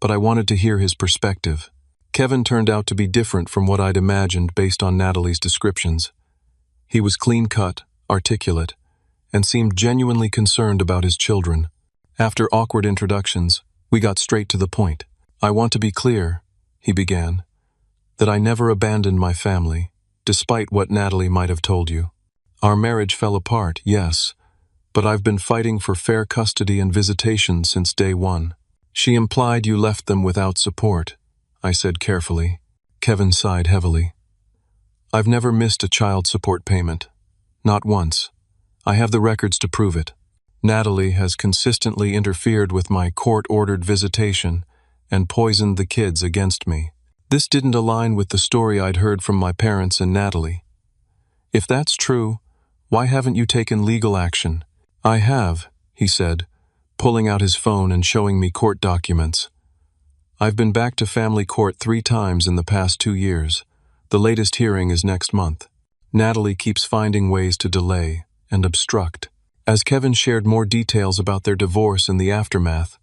but I wanted to hear his perspective. Kevin turned out to be different from what I'd imagined based on Natalie's descriptions. He was clean-cut, articulate, and seemed genuinely concerned about his children. After awkward introductions, we got straight to the point. "I want to be clear," he began, "that I never abandoned my family, despite what Natalie might have told you. Our marriage fell apart, yes, but I've been fighting for fair custody and visitation since day one." "She implied you left them without support," I said carefully. Kevin sighed heavily. "I've never missed a child support payment. Not once. I have the records to prove it. Natalie has consistently interfered with my court-ordered visitation and poisoned the kids against me." This didn't align with the story I'd heard from my parents and Natalie. "If that's true, why haven't you taken legal action?" "I have," he said, pulling out his phone and showing me court documents. "I've been back to family court 3 times in the past 2 years. The latest hearing is next month. Natalie keeps finding ways to delay and obstruct." As Kevin shared more details about their divorce and the aftermath,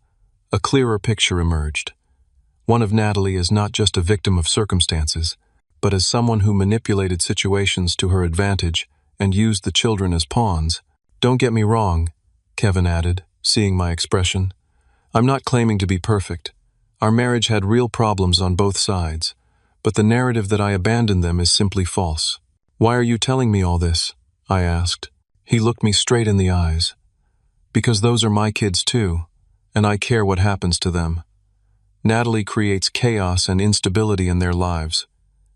a clearer picture emerged. One of Natalie as not just a victim of circumstances, but as someone who manipulated situations to her advantage and used the children as pawns. "Don't get me wrong," Kevin added, seeing my expression. "I'm not claiming to be perfect. Our marriage had real problems on both sides, but the narrative that I abandoned them is simply false." "Why are you telling me all this?" I asked. He looked me straight in the eyes. "Because those are my kids too, and I care what happens to them. Natalie creates chaos and instability in their lives.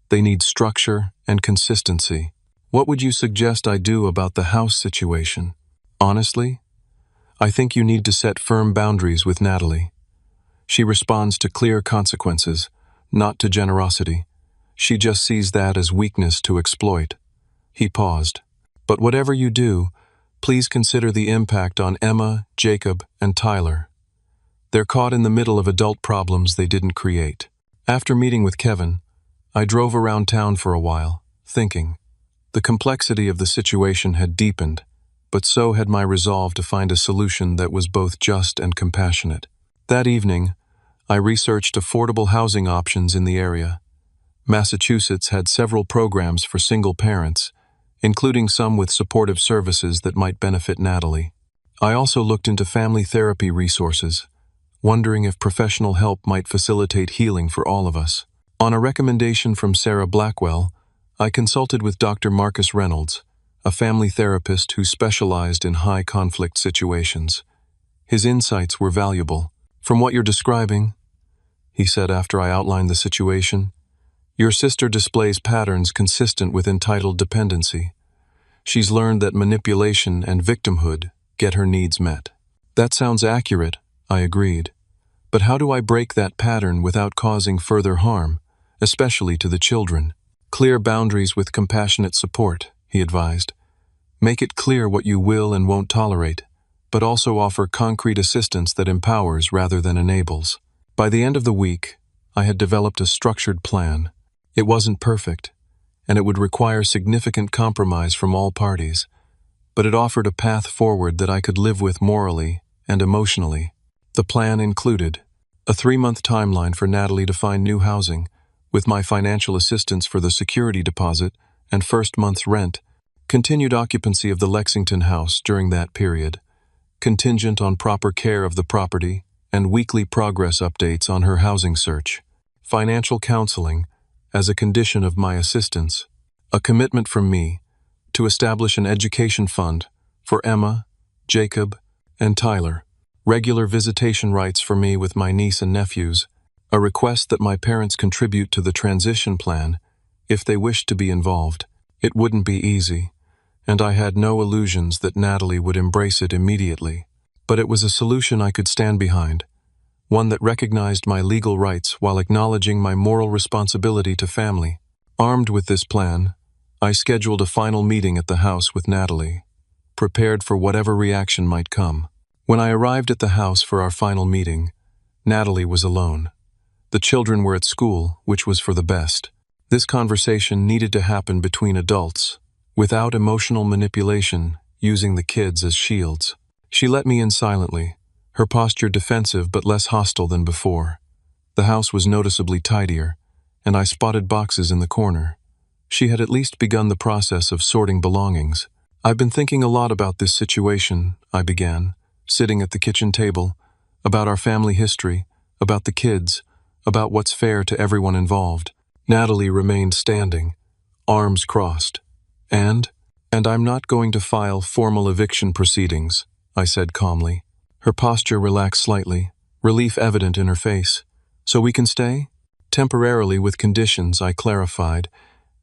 They need structure and consistency. What would you suggest I do about the house situation? Honestly, I think you need to set firm boundaries with Natalie. She responds to clear consequences, not to generosity. She just sees that as weakness to exploit." He paused. "But whatever you do, Please consider the impact on Emma, Jacob, and Tyler. They're caught in the middle of adult problems they didn't create. After meeting with Kevin, I drove around town for a while, thinking. The complexity of the situation had deepened, but so had my resolve to find a solution that was both just and compassionate. That evening, I researched affordable housing options in the area. Massachusetts had several programs for single parents, including some with supportive services that might benefit Natalie. I also looked into family therapy resources, wondering if professional help might facilitate healing for all of us. On a recommendation from Sarah Blackwell, I consulted with Dr. Marcus Reynolds, a family therapist who specialized in high-conflict situations. His insights were valuable. "From what you're describing," he said after I outlined the situation, "your sister displays patterns consistent with entitled dependency. She's learned that manipulation and victimhood get her needs met." "That sounds accurate," I agreed. "But how do I break that pattern without causing further harm, especially to the children?" "Clear boundaries with compassionate support," he advised. "Make it clear what you will and won't tolerate, but also offer concrete assistance that empowers rather than enables." By the end of the week, I had developed a structured plan. It wasn't perfect, and it would require significant compromise from all parties, but it offered a path forward that I could live with morally and emotionally. The plan included a 3-month timeline for Natalie to find new housing, with my financial assistance for the security deposit and first month's rent, continued occupancy of the Lexington house during that period, contingent on proper care of the property, and weekly progress updates on her housing search, financial counseling as a condition of my assistance, a commitment from me to establish an education fund for Emma, Jacob, and Tyler, regular visitation rights for me with my niece and nephews, a request that my parents contribute to the transition plan if they wished to be involved. It wouldn't be easy, and I had no illusions that Natalie would embrace it immediately. But it was a solution I could stand behind, one that recognized my legal rights while acknowledging my moral responsibility to family. Armed with this plan, I scheduled a final meeting at the house with Natalie, prepared for whatever reaction might come. When I arrived at the house for our final meeting, Natalie was alone. The children were at school, which was for the best. This conversation needed to happen between adults, without emotional manipulation, using the kids as shields. She let me in silently, her posture defensive but less hostile than before. The house was noticeably tidier, and I spotted boxes in the corner. She had at least begun the process of sorting belongings. "I've been thinking a lot about this situation," I began, sitting at the kitchen table, "about our family history, about the kids, about what's fair to everyone involved." Natalie remained standing, arms crossed. And I'm not going to file formal eviction proceedings," I said calmly. Her posture relaxed slightly, relief evident in her face. "So we can stay?" "Temporarily with conditions," I clarified,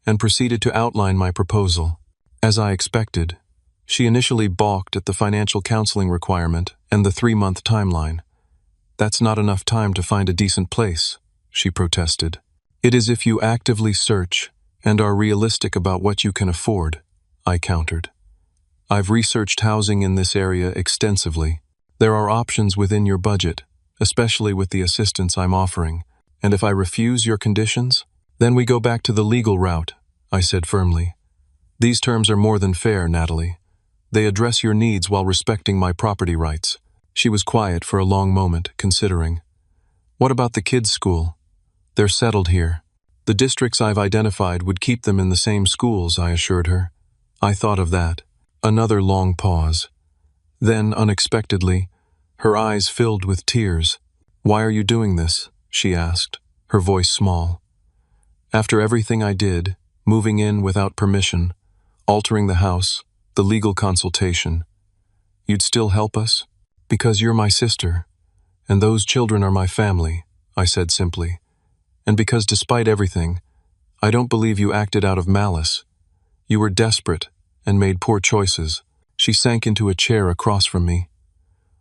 and proceeded to outline my proposal. As I expected, she initially balked at the financial counseling requirement and the 3-month timeline. "That's not enough time to find a decent place," she protested. "It is if you actively search and are realistic about what you can afford," I countered. "I've researched housing in this area extensively. There are options within your budget, especially with the assistance I'm offering. And if I refuse your conditions, then we go back to the legal route," I said firmly. "These terms are more than fair, Natalie. They address your needs while respecting my property rights." She was quiet for a long moment, considering. "What about the kids' school? They're settled here. The districts I've identified would keep them in the same schools," I assured her. I thought of that. Another long pause. Then, unexpectedly, her eyes filled with tears. "Why are you doing this?" she asked, her voice small. "After everything I did, moving in without permission, altering the house, the legal consultation, you'd still help us?" "Because you're my sister, and those children are my family," I said simply. "And because despite everything, I don't believe you acted out of malice. You were desperate and made poor choices." She sank into a chair across from me.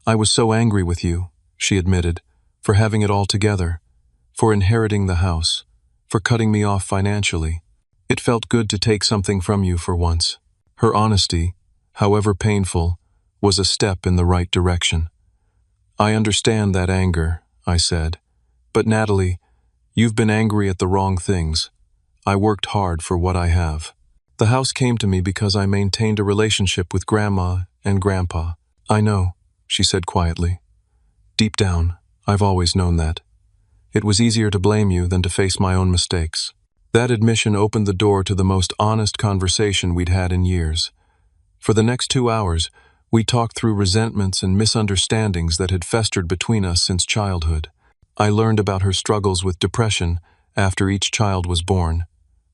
"I was so angry with you," she admitted, "for having it all together, for inheriting the house, for cutting me off financially. It felt good to take something from you for once." Her honesty, however painful, was a step in the right direction. "I understand that anger," I said. "But Natalie, you've been angry at the wrong things. I worked hard for what I have." The house came to me because I maintained a relationship with Grandma and Grandpa. "I know," she said quietly. "Deep down, I've always known that. It was easier to blame you than to face my own mistakes." That admission opened the door to the most honest conversation we'd had in years. For the next 2 hours, we talked through resentments and misunderstandings that had festered between us since childhood. I learned about her struggles with depression after each child was born,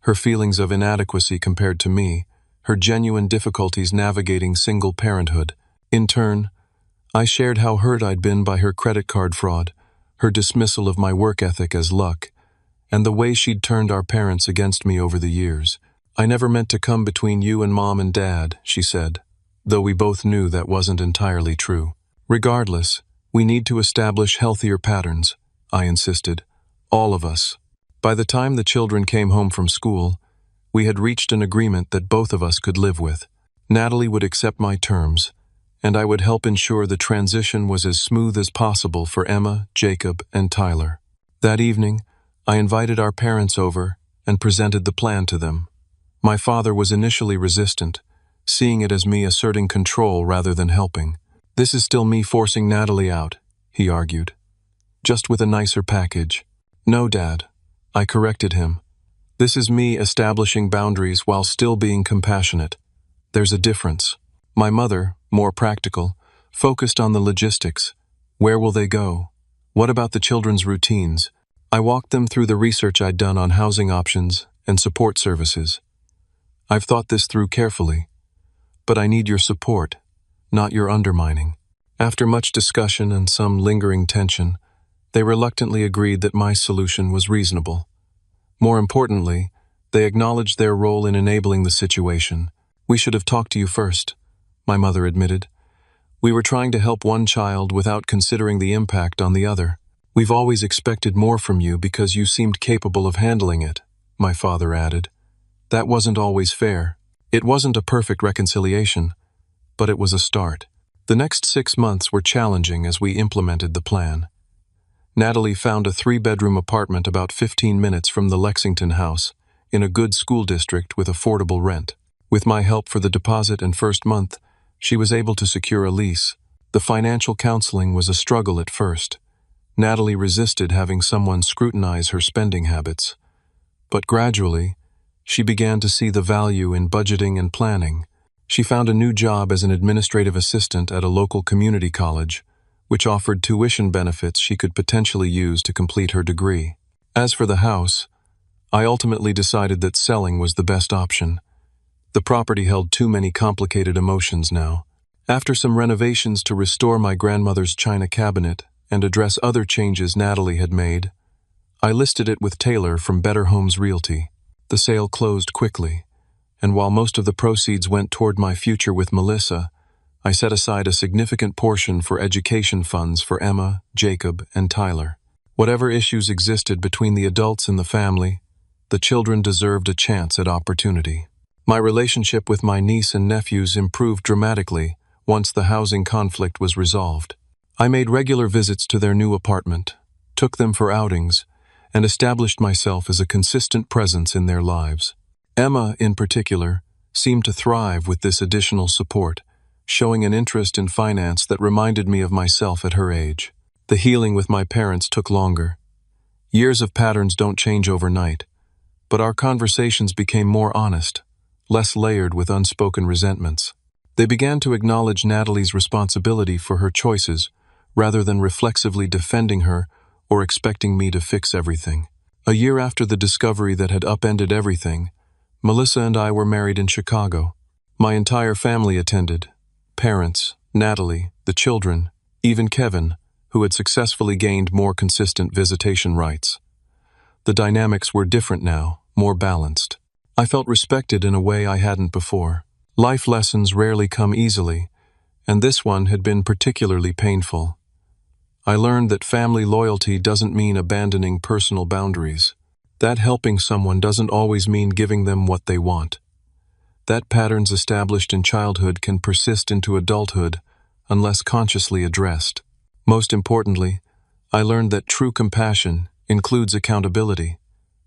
her feelings of inadequacy compared to me, her genuine difficulties navigating single parenthood. In turn, I shared how hurt I'd been by her credit card fraud, her dismissal of my work ethic as luck, and the way she'd turned our parents against me over the years. "I never meant to come between you and Mom and Dad," she said, though we both knew that wasn't entirely true. "Regardless, we need to establish healthier patterns," I insisted. "All of us." By the time the children came home from school, we had reached an agreement that both of us could live with. Natalie would accept my terms, and I would help ensure the transition was as smooth as possible for Emma, Jacob, and Tyler. That evening, I invited our parents over and presented the plan to them. My father was initially resistant, seeing it as me asserting control rather than helping. "This is still me forcing Natalie out," he argued, "just with a nicer package." "No, Dad," I corrected him. "This is me establishing boundaries while still being compassionate. There's a difference." My mother, more practical, focused on the logistics. Where will they go? What about the children's routines? I walked them through the research I'd done on housing options and support services. "I've thought this through carefully, but I need your support, not your undermining." After much discussion and some lingering tension, they reluctantly agreed that my solution was reasonable. More importantly, they acknowledged their role in enabling the situation. "We should have talked to you first," my mother admitted. "We were trying to help one child without considering the impact on the other. We've always expected more from you because you seemed capable of handling it," my father added. "That wasn't always fair." It wasn't a perfect reconciliation, but it was a start. The next 6 months were challenging as we implemented the plan. Natalie found a 3-bedroom apartment about 15 minutes from the Lexington house, in a good school district with affordable rent. With my help for the deposit and first month, she was able to secure a lease. The financial counseling was a struggle at first. Natalie resisted having someone scrutinize her spending habits. But gradually, she began to see the value in budgeting and planning. She found a new job as an administrative assistant at a local community college, which offered tuition benefits she could potentially use to complete her degree. As for the house, I ultimately decided that selling was the best option. The property held too many complicated emotions now. After some renovations to restore my grandmother's china cabinet and address other changes Natalie had made, I listed it with Taylor from Better Homes Realty. The sale closed quickly, and while most of the proceeds went toward my future with Melissa, I set aside a significant portion for education funds for Emma, Jacob, and Tyler. Whatever issues existed between the adults in the family, the children deserved a chance at opportunity. My relationship with my niece and nephews improved dramatically once the housing conflict was resolved. I made regular visits to their new apartment, took them for outings, and established myself as a consistent presence in their lives. Emma, in particular, seemed to thrive with this additional support, showing an interest in finance that reminded me of myself at her age. The healing with my parents took longer. Years of patterns don't change overnight, but our conversations became more honest, less layered with unspoken resentments. They began to acknowledge Natalie's responsibility for her choices, rather than reflexively defending her or expecting me to fix everything. A year after the discovery that had upended everything, Melissa and I were married in Chicago. My entire family attended. Parents, Natalie, the children, even Kevin, who had successfully gained more consistent visitation rights. The dynamics were different now, more balanced. I felt respected in a way I hadn't before. Life lessons rarely come easily, and this one had been particularly painful. I learned that family loyalty doesn't mean abandoning personal boundaries. That helping someone doesn't always mean giving them what they want. that patterns established in childhood can persist into adulthood unless consciously addressed. Most importantly, I learned that true compassion includes accountability.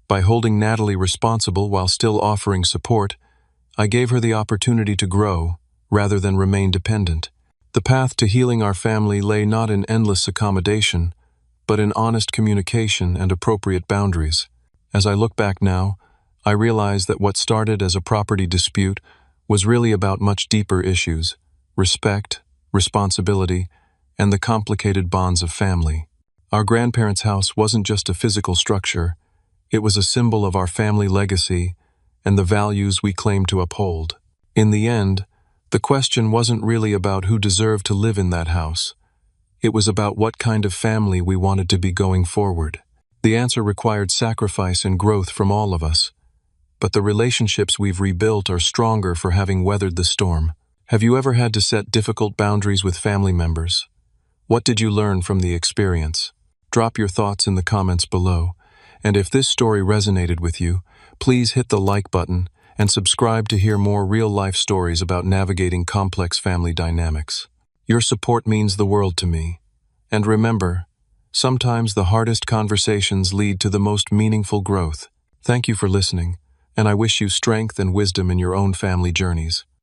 By holding Natalie responsible while still offering support, I gave her the opportunity to grow rather than remain dependent. The path to healing our family lay not in endless accommodation, but in honest communication and appropriate boundaries. As I look back now, I realize that what started as a property dispute was really about much deeper issues: respect, responsibility, and the complicated bonds of family. Our grandparents' house wasn't just a physical structure, it was a symbol of our family legacy and the values we claim to uphold. In the end, the question wasn't really about who deserved to live in that house. It was about what kind of family we wanted to be going forward. The answer required sacrifice and growth from all of us, but the relationships we've rebuilt are stronger for having weathered the storm. Have you ever had to set difficult boundaries with family members? What did you learn from the experience? Drop your thoughts in the comments below, and if this story resonated with you, please hit the like button and subscribe to hear more real-life stories about navigating complex family dynamics. Your support means the world to me. And remember, sometimes the hardest conversations lead to the most meaningful growth. Thank you for listening, and I wish you strength and wisdom in your own family journeys.